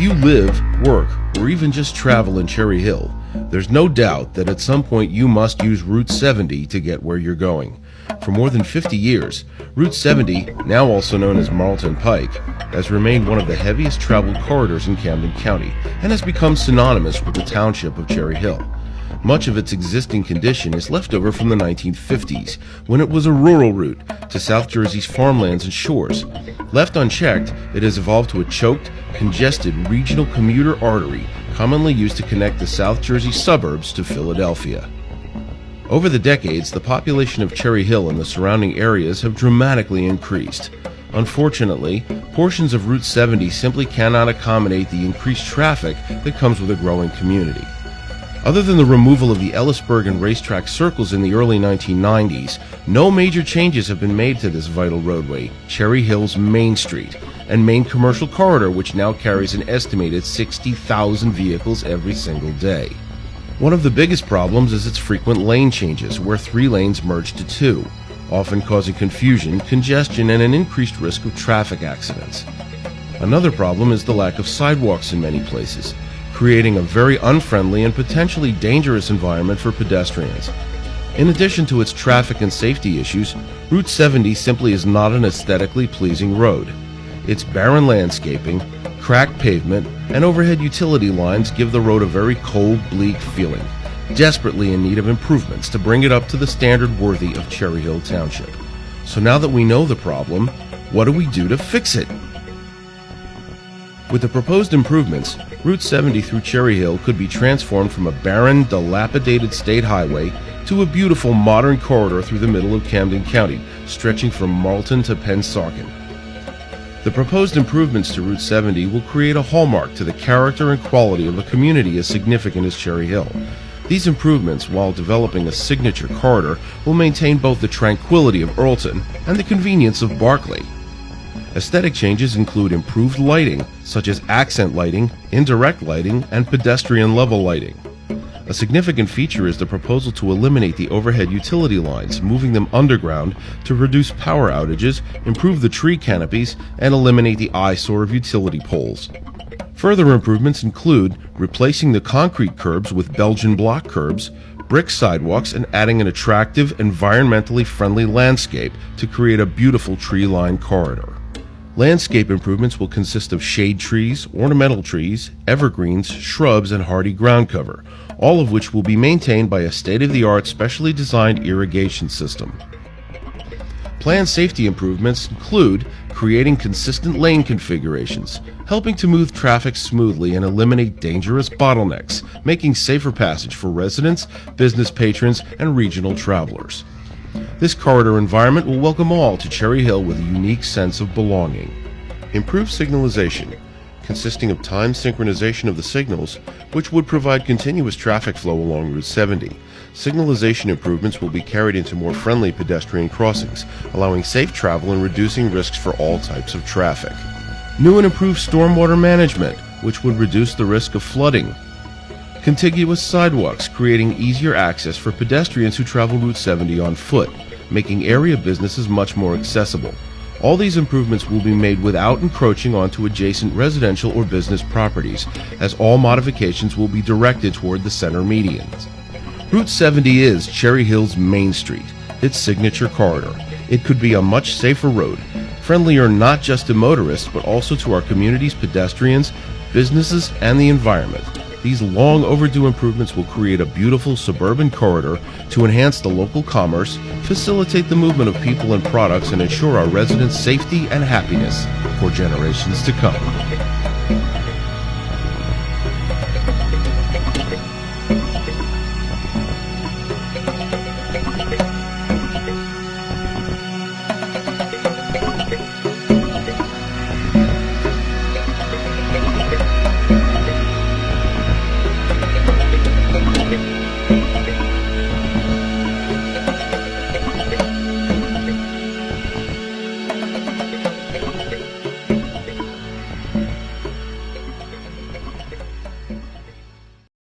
you live, work, or even just travel in Cherry Hill, there's no doubt that at some point you must use Route 70 to get where you're going. For more than 50 years, Route 70, now also known as Marlton Pike, has remained one of the heaviest traveled corridors in Camden County and has become synonymous with the township of Cherry Hill. Much of its existing condition is left over from the 1950s, when it was a rural route to South Jersey's farmlands and shores. Left unchecked, it has evolved to a choked, congested regional commuter artery commonly used to connect the South Jersey suburbs to Philadelphia. Over the decades, the population of Cherry Hill and the surrounding areas have dramatically increased. Unfortunately, portions of Route 70 simply cannot accommodate the increased traffic that comes with a growing community. Other than the removal of the Ellisburg and racetrack circles in the early 1990s, no major changes have been made to this vital roadway, Cherry Hill's Main Street, and main commercial corridor, which now carries an estimated 60,000 vehicles every single day. One of the biggest problems is its frequent lane changes, where 3 lanes merge to 2, often causing confusion, congestion, and an increased risk of traffic accidents. Another problem is the lack of sidewalks in many places, creating a very unfriendly and potentially dangerous environment for pedestrians. In addition to its traffic and safety issues, Route 70 simply is not an aesthetically pleasing road. Its barren landscaping, cracked pavement, and overhead utility lines give the road a very cold, bleak feeling, desperately in need of improvements to bring it up to the standard worthy of Cherry Hill Township. So now that we know the problem, what do we do to fix it? With the proposed improvements, Route 70 through Cherry Hill could be transformed from a barren, dilapidated state highway to a beautiful modern corridor through the middle of Camden County, stretching from Marlton to Pennsauken. The proposed improvements to Route 70 will create a hallmark to the character and quality of a community as significant as Cherry Hill. These improvements, while developing a signature corridor, will maintain both the tranquility of Earlton and the convenience of Barclay. Aesthetic changes include improved lighting, such as accent lighting, indirect lighting, and pedestrian level lighting. A significant feature is the proposal to eliminate the overhead utility lines, moving them underground to reduce power outages, improve the tree canopies, and eliminate the eyesore of utility poles. Further improvements include replacing the concrete curbs with Belgian block curbs, brick sidewalks, and adding an attractive, environmentally friendly landscape to create a beautiful tree-lined corridor. Landscape improvements will consist of shade trees, ornamental trees, evergreens, shrubs, and hardy ground cover, all of which will be maintained by a state-of-the-art specially designed irrigation system. Planned safety improvements include creating consistent lane configurations, helping to move traffic smoothly and eliminate dangerous bottlenecks, making safer passage for residents, business patrons, and regional travelers. This corridor environment will welcome all to Cherry Hill with a unique sense of belonging. Improved signalization, consisting of time synchronization of the signals, which would provide continuous traffic flow along Route 70. Signalization improvements will be carried into more friendly pedestrian crossings, allowing safe travel and reducing risks for all types of traffic. New and improved stormwater management, which would reduce the risk of flooding. Contiguous sidewalks, creating easier access for pedestrians who travel Route 70 on foot, making area businesses much more accessible. All these improvements will be made without encroaching onto adjacent residential or business properties, as all modifications will be directed toward the center medians. Route 70 is Cherry Hill's Main Street, its signature corridor. It could be a much safer road, friendlier not just to motorists but also to our community's pedestrians, businesses, and the environment. These long overdue improvements will create a beautiful suburban corridor to enhance the local commerce, facilitate the movement of people and products, and ensure our residents' safety and happiness for generations to come.